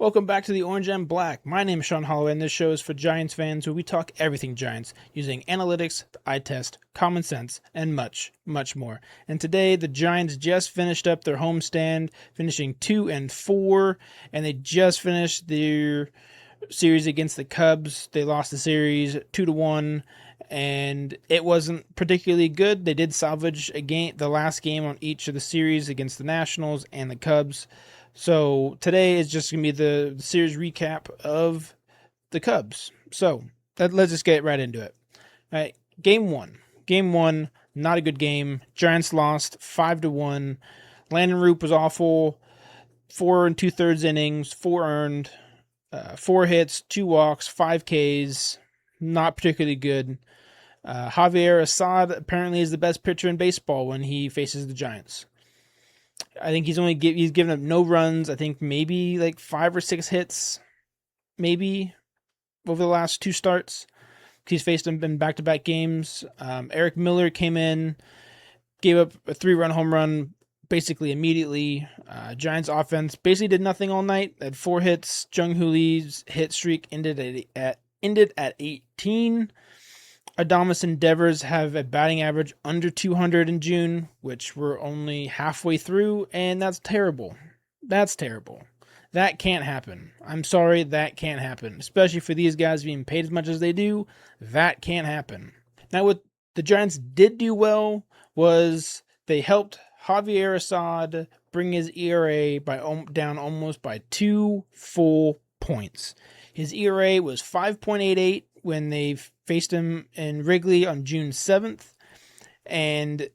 Welcome back to the Orange and Black. My name is Sean Holloway, and this show is for Giants fans where we talk everything Giants using analytics, eye test, common sense, and much, much more. And today, the Giants just finished up their homestand, finishing 2-4, and they just finished their series against the Cubs. They lost the series 2-1, and it wasn't particularly good. They did salvage a game, the last game on each of the series against the Nationals and the Cubs. So today is just going to be the series recap of the Cubs. So let's just get right into it. All right, Game 1, not a good game. Giants lost 5-1. Landon Roop was awful. 4 2/3 innings, 4 earned, 4 hits, 2 walks, 5 Ks. Not particularly good. Javier Assad apparently is the best pitcher in baseball when he faces the Giants. I think he's given up no runs. I think maybe like 5 or 6 hits, maybe over the last 2 starts. He's faced him in back-to-back games. Eric Miller came in, gave up a 3-run home run basically immediately. Giants offense basically did nothing all night. Had 4 hits. Jung Hoo Lee's hit streak ended at 18. Adames and Devers have a batting average under 200 in June, which we're only halfway through, and that's terrible. That's terrible. That can't happen. I'm sorry, that can't happen. Especially for these guys being paid as much as they do, that can't happen. Now, what the Giants did do well was they helped Javier Assad bring his ERA down almost by 2 full points. His ERA was 5.88 when they faced him in Wrigley on June 7th. And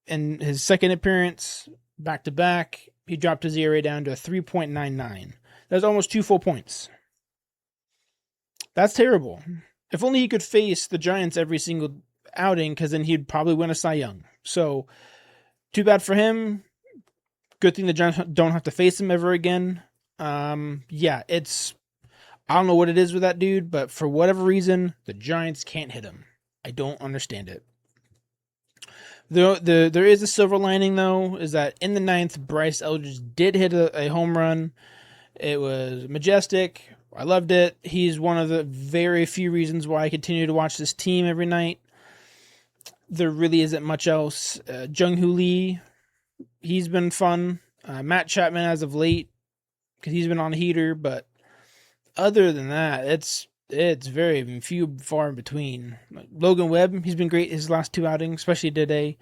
in his second appearance, back-to-back, he dropped his ERA down to 3.99. That's almost 2 full points. That's terrible. If only he could face the Giants every single outing, because then he'd probably win a Cy Young. So, too bad for him. Good thing the Giants don't have to face him ever again. I don't know what it is with that dude, but for whatever reason, the Giants can't hit him. I don't understand it. There is a silver lining, though, is that in the 9th, Bryce Eldridge did hit a home run. It was majestic. I loved it. He's one of the very few reasons why I continue to watch this team every night. There really isn't much else. Jung Hoo Lee, he's been fun. Matt Chapman as of late, because he's been on a heater, but other than that, it's very far in between. Logan Webb, he's been great his last 2 outings, especially today.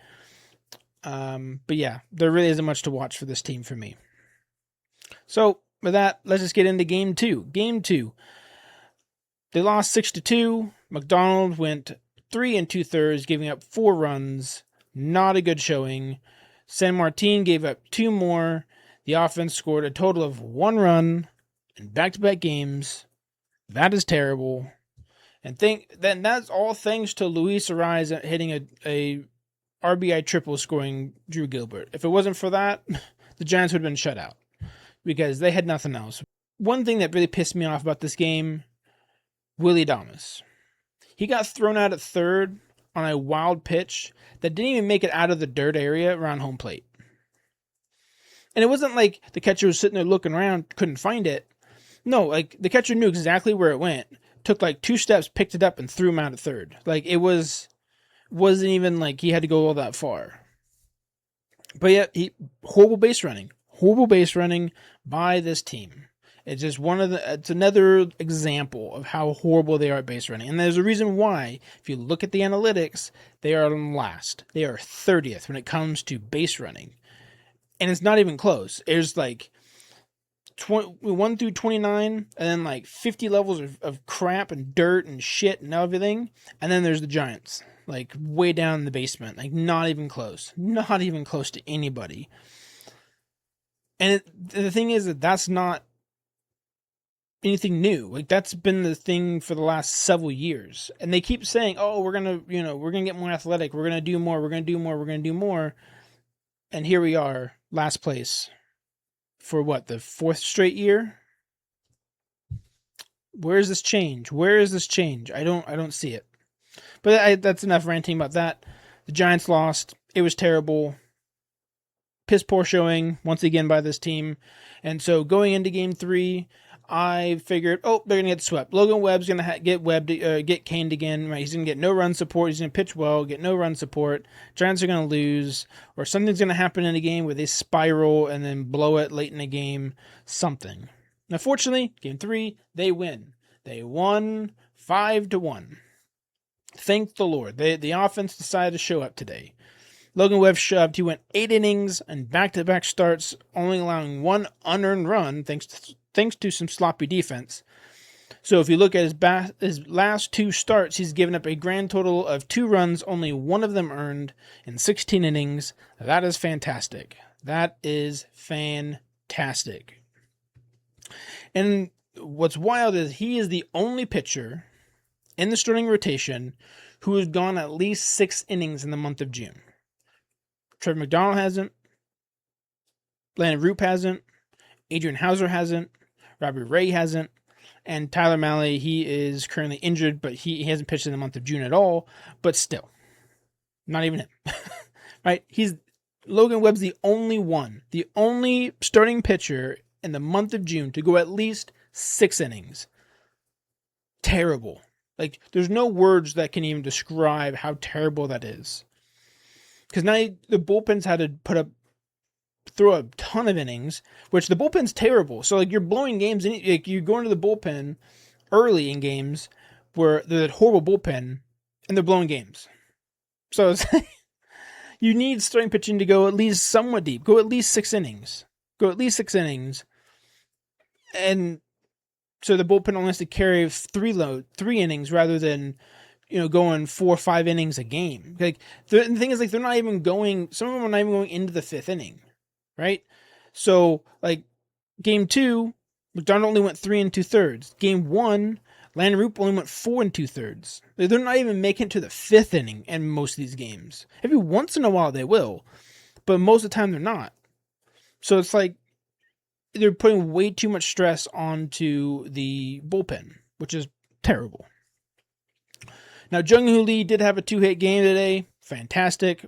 But yeah, there really isn't much to watch for this team for me. So with that, let's just get into Game 2. Game 2, they lost 6-2. McDonald went 3 2/3, giving up 4 runs. Not a good showing. San Martin gave up 2 more. The offense scored a total of 1 run in back-to-back games. That is terrible. And then that's all thanks to Luis Ariz hitting a RBI triple scoring Drew Gilbert. If it wasn't for that, the Giants would have been shut out because they had nothing else. One thing that really pissed me off about this game, Willie Adames. He got thrown out at third on a wild pitch that didn't even make it out of the dirt area around home plate. And it wasn't like the catcher was sitting there looking around, couldn't find it. No, like the catcher knew exactly where it went, took like 2 steps, picked it up, and threw him out at third. Like wasn't even like he had to go all that far. But yeah, horrible base running by this team. It's just it's another example of how horrible they are at base running. And there's a reason why, if you look at the analytics, they are last. They are 30th when it comes to base running. And it's not even close. It's like 1 through 29, and then like 50 levels of crap and dirt and shit and everything. And then there's the Giants, like way down in the basement, like not even close to anybody. And the thing is that's not anything new. Like that's been the thing for the last several years. And they keep saying, oh, we're going to get more athletic. We're going to do more. And here we are, last place. For what, the 4th straight year? Where is this change? I don't see it. But that's enough ranting about that. The Giants lost. It was terrible. Piss poor showing once again by this team. And so going into Game 3, I figured, they're going to get swept. Logan Webb's going to get caned again. Right? He's going to get no run support. He's going to pitch well, get no run support. Giants are going to lose, or something's going to happen in the game where they spiral and then blow it late in the game. Something. Now, fortunately, Game 3, they win. They won 5-1. Thank the Lord. The offense decided to show up today. Logan Webb shoved. He went 8 innings and back-to-back starts, only allowing 1 unearned run thanks to some sloppy defense. So if you look at his last 2 starts, he's given up a grand total of 2 runs, only 1 of them earned in 16 innings. That is fantastic. That is fantastic. And what's wild is he is the only pitcher in the starting rotation who has gone at least 6 innings in the month of June. Trevor McDonald hasn't. Landon Roop hasn't. Adrian Hauser hasn't. Robbie Ray hasn't. And Tyler Mahle, he is currently injured, but he hasn't pitched in the month of June at all. But still, not even him. Right? Logan Webb's the only starting pitcher in the month of June to go at least 6 innings. Terrible. Like, there's no words that can even describe how terrible that is. Because now the bullpen's had to throw a ton of innings, which the bullpen's terrible. So, like, you're blowing games, and like, you go into the bullpen early in games where there's a horrible bullpen, and they're blowing games. So, it's you need starting pitching to go at least somewhat deep. Go at least 6 innings. And so the bullpen only has to carry 3 innings rather than, going 4 or 5 innings a game. Like, the thing is, like, they're not even going, some of them are not even going into the 5th inning, right? So, like, Game 2, McDonald only went 3 2/3. Game 1, Landon Roop only went 4 2/3. They're not even making it to the 5th inning in most of these games. Every once in a while they will, but most of the time they're not. So it's like they're putting way too much stress onto the bullpen, which is terrible. Now, Jung-Hoo Lee did have a 2-hit game today. Fantastic.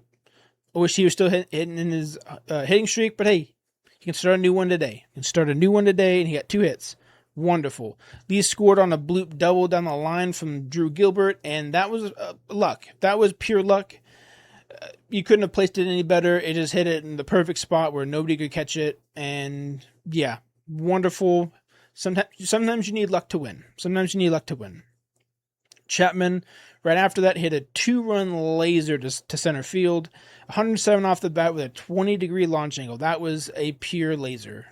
I wish he was still hitting in his hitting streak, but hey, he can start a new one today. And he got 2 hits. Wonderful. Lee scored on a bloop double down the line from Drew Gilbert, and that was luck. That was pure luck. You couldn't have placed it any better. It just hit it in the perfect spot where nobody could catch it, and yeah, wonderful. Sometimes you need luck to win. Chapman, right after that, hit a 2-run laser to center field. 107 off the bat with a 20-degree launch angle. That was a pure laser.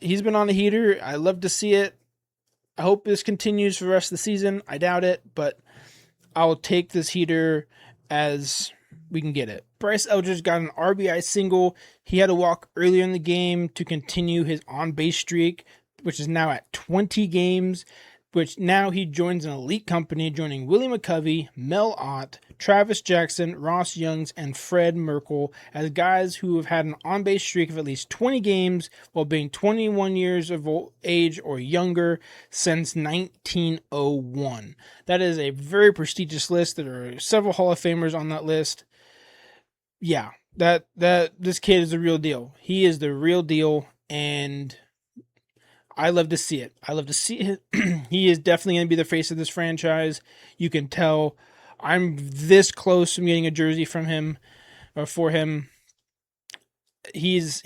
He's been on a heater. I love to see it. I hope this continues for the rest of the season. I doubt it, but I'll take this heater as we can get it. Bryce Eldridge got an RBI single. He had to walk earlier in the game to continue his on-base streak, which is now at 20 games, which now he joins an elite company, joining Willie McCovey, Mel Ott, Travis Jackson, Ross Youngs, and Fred Merkle as guys who have had an on-base streak of at least 20 games while being 21 years of age or younger since 1901. That is a very prestigious list. There are several Hall of Famers on that list. Yeah, that this kid is the real deal. He is the real deal, and I love to see it. He is definitely going to be the face of this franchise. You can tell. I'm this close from getting a jersey from him or for him. He is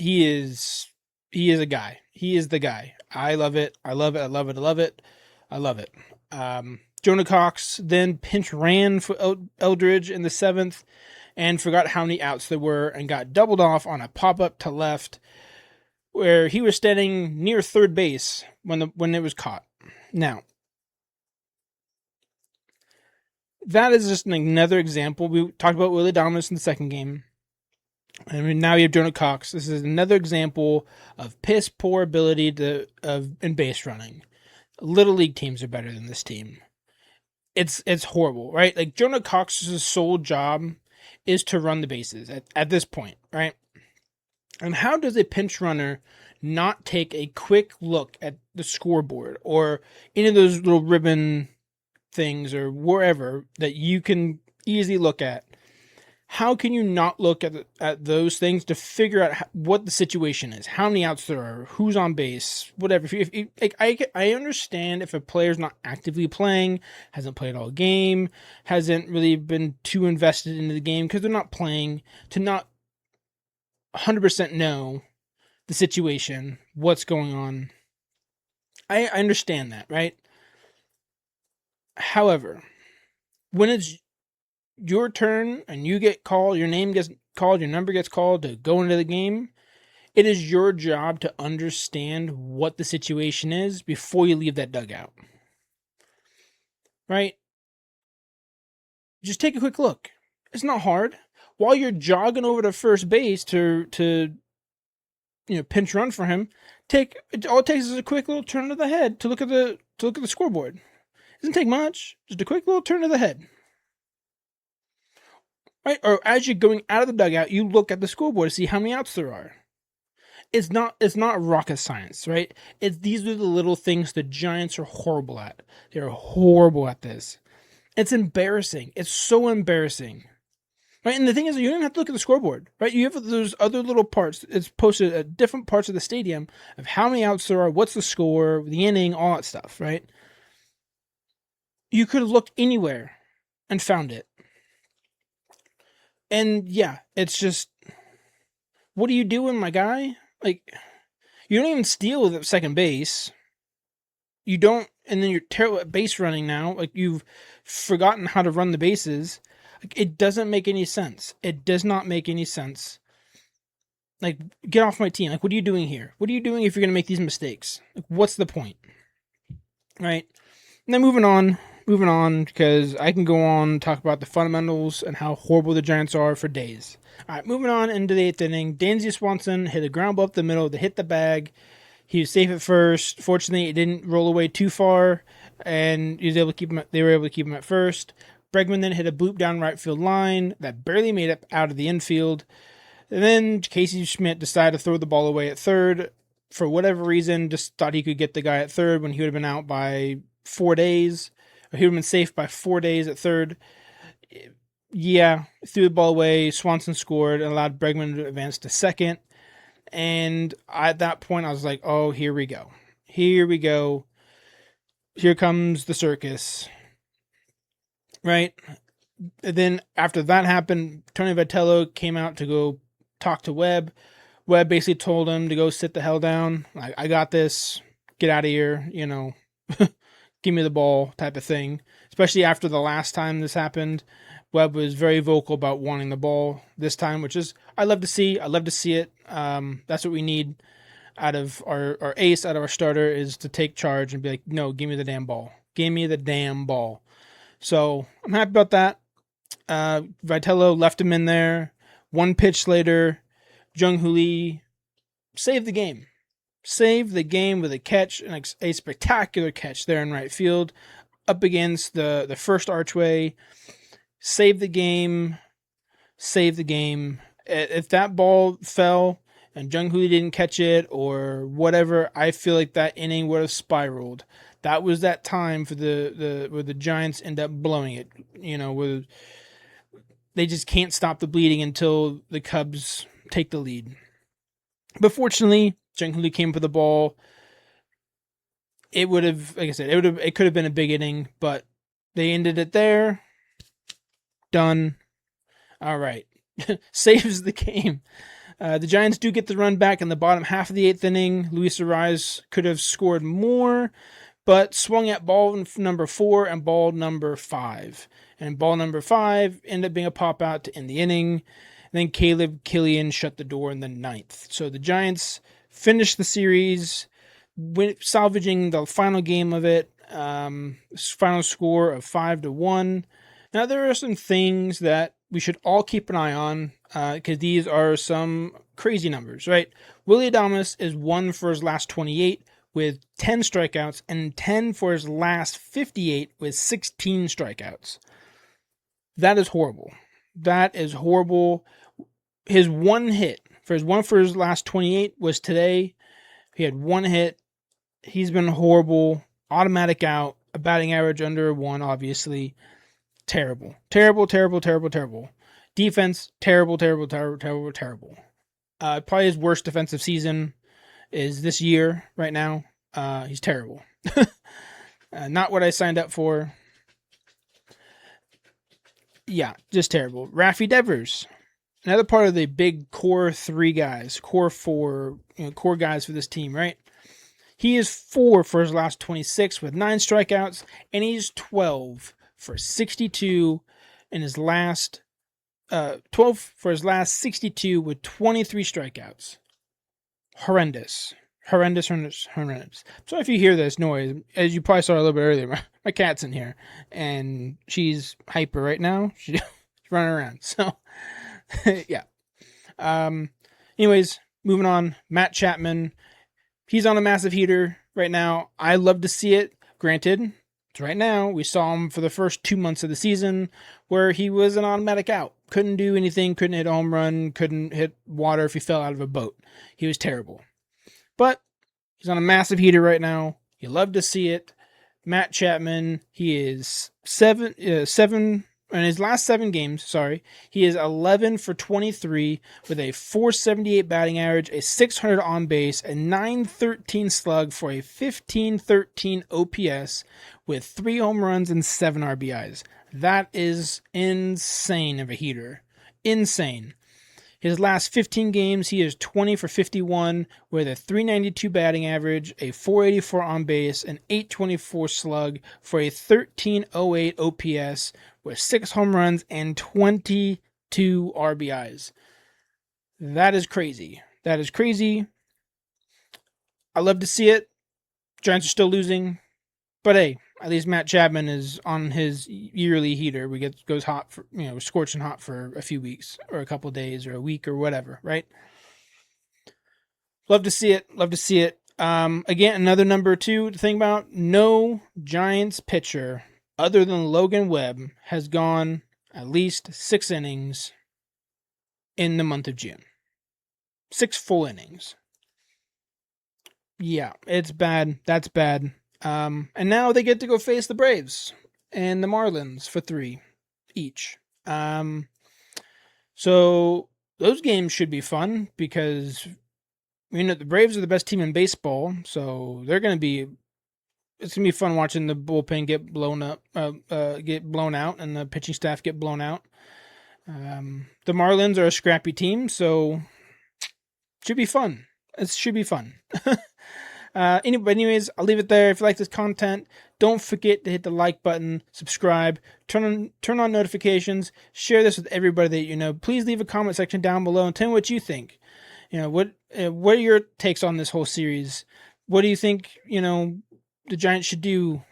a guy. He is the guy. I love it. Jonah Cox then pinch ran for Eldridge in the 7th and forgot how many outs there were and got doubled off on a pop-up to left where he was standing near third base when it was caught. Now, that is just another example. We talked about Willie Dominus in the second game. And now you have Jonah Cox. This is another example of piss poor ability in base running. Little league teams are better than this team. It's horrible, right? Like, Jonah Cox's sole job is to run the bases at this point, right? And how does a pinch runner not take a quick look at the scoreboard or any of those little ribbon things or wherever that you can easily look at How can you not look at those things to figure out what the situation is, how many outs there are, who's on base, whatever? If like, I understand if a player's not actively playing, hasn't played all game, hasn't really been too invested into the game because they're not playing, to not 100% know the situation, what's going on. I understand that, right? However, when it's your turn and you get called, your name gets called, your number gets called to go into the game, it is your job to understand what the situation is before you leave that dugout. Right? Just take a quick look. It's not hard. While you're jogging over to first base to pinch run for him, all it takes is a quick little turn of the head to look at the scoreboard. It doesn't take much. Just a quick little turn of the head. Right? Or as you're going out of the dugout, you look at the scoreboard to see how many outs there are. It's not rocket science, right? These are the little things the Giants are horrible at. They're horrible at this. It's embarrassing. It's so embarrassing. Right? And the thing is, you don't have to look at the scoreboard, right? You have those other little parts. It's posted at different parts of the stadium of how many outs there are, what's the score, the inning, all that stuff, right? You could have looked anywhere and found it. And yeah, it's just, what are you doing, my guy? Like, you don't even steal at second base. You don't, and then you're terrible at base running now. Like, you've forgotten how to run the bases. Like, it doesn't make any sense. It does not make any sense. Like, get off my team. Like, what are you doing here? What are you doing if you're going to make these mistakes? Like, what's the point? Right? And then moving on, because I can go on and talk about the fundamentals and how horrible the Giants are for days. All right, moving on into the 8th inning. Dansby Swanson hit a ground ball up the middle to hit the bag. He was safe at first. Fortunately, it didn't roll away too far, and they were able to keep him at first. Bregman then hit a bloop down right field line that barely made it out of the infield. And then Casey Schmidt decided to throw the ball away at third. For whatever reason, just thought he could get the guy at third when he would have been out by 4 days. Or he would have been safe by 4 days at third. Yeah, threw the ball away. Swanson scored and allowed Bregman to advance to second. And at that point, I was like, oh, here we go. Here we go. Here comes the circus. Right? And then after that happened, Tony Vitello came out to go talk to Webb. Webb basically told him to go sit the hell down. Like, I got this. Get out of here. Give me the ball type of thing. Especially after the last time this happened. Webb was very vocal about wanting the ball this time, which is, I love to see. I love to see it. That's what we need out of our ace, out of our starter, is to take charge and be like, no, give me the damn ball. Give me the damn ball. So I'm happy about that. Vitello left him in there. One pitch later, Jung-Hoo Lee saved the game. Saved the game with a catch, a spectacular catch there in right field, up against the first archway. Saved the game. Saved the game. If that ball fell and Jung-Hoo Lee didn't catch it or whatever, I feel like that inning would have spiraled. That was that time for where the Giants end up blowing it. Where they just can't stop the bleeding until the Cubs take the lead. But fortunately, Jung-Hoo Lee came for the ball. It would have, like I said, it could have been a big inning, but they ended it there. Done. All right. Saves the game. The Giants do get the run back in the bottom half of the 8th inning. Luis Ariz could have scored more, but swung at ball number 4 and ball number 5. And ball number 5 ended up being a pop out to end the inning. And then Caleb Killian shut the door in the 9th. So the Giants finished the series, salvaging the final game of it. Final score of 5-1. Now, there are some things that we should all keep an eye on, because these are some crazy numbers, right? Willie Adames is 1 for his last 28 with 10 strikeouts, and 10 for his last 58 with 16 strikeouts. That is horrible. That is horrible. His one hit for his last 28 was today. He had one hit. He's been horrible. Automatic out. A batting average under 1, obviously. Terrible. Terrible, terrible, terrible, terrible. Defense, terrible. Probably his worst defensive season is this year right now. He's terrible. Not what I signed up for. Yeah, just terrible. Raffy Devers, another part of the big core 3 guys, core 4, core guys for this team, right? He is 4 for his last 26 with 9 strikeouts, and he's 12 for 62 in his last 12 for his last 62 with 23 strikeouts. Horrendous. Sorry if you hear this noise. As you probably saw a little bit earlier, my cat's in here, and she's hyper right now. She's running around. So, yeah. Anyways, moving on. Matt Chapman. He's on a massive heater right now. I love to see it. Granted, it's right now. We saw him for the first 2 months of the season where he was an automatic out. Couldn't do anything. Couldn't hit a home run. Couldn't hit water if he fell out of a boat. He was terrible. But he's on a massive heater right now. You love to see it. Matt Chapman, he is 7 in his last 7 games, he is 11 for 23 with a 478 batting average, a 600 on base, a 913 slug for a 1513 OPS with 3 home runs and 7 RBIs. That is insane of a heater. Insane. His last 15 games, he is 20 for 51 with a 392 batting average, a 484 on base, an 824 slug for a 1308 OPS with 6 home runs and 22 RBIs. That is crazy. I love to see it. Giants are still losing. But hey, at least Matt Chapman is on his yearly heater. Goes hot for, scorching hot for a few weeks or a couple days or a week or whatever, right? Love to see it. Again, another number 2 to think about. No Giants pitcher other than Logan Webb has gone at least 6 innings in the month of June. 6 full innings. Yeah, it's bad. That's bad. And now they get to go face the Braves and the Marlins for 3 each. So those games should be fun because the Braves are the best team in baseball, so it's gonna be fun watching the bullpen get blown out, and the pitching staff get blown out. The Marlins are a scrappy team, so should be fun. It should be fun. Anyways, I'll leave it there. If you like this content, don't forget to hit the like button, subscribe, turn on notifications, share this with everybody that you know. Please leave a comment section down below and tell me what you think. What are your takes on this whole series? What do you think, the Giants should do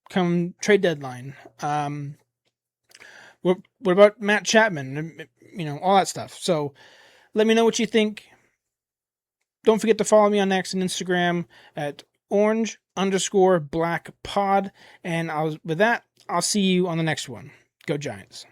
come trade deadline? What about Matt Chapman? All that stuff. So let me know what you think. Don't forget to follow me on X and Instagram at orange_blackpod. And with that, I'll see you on the next one. Go Giants.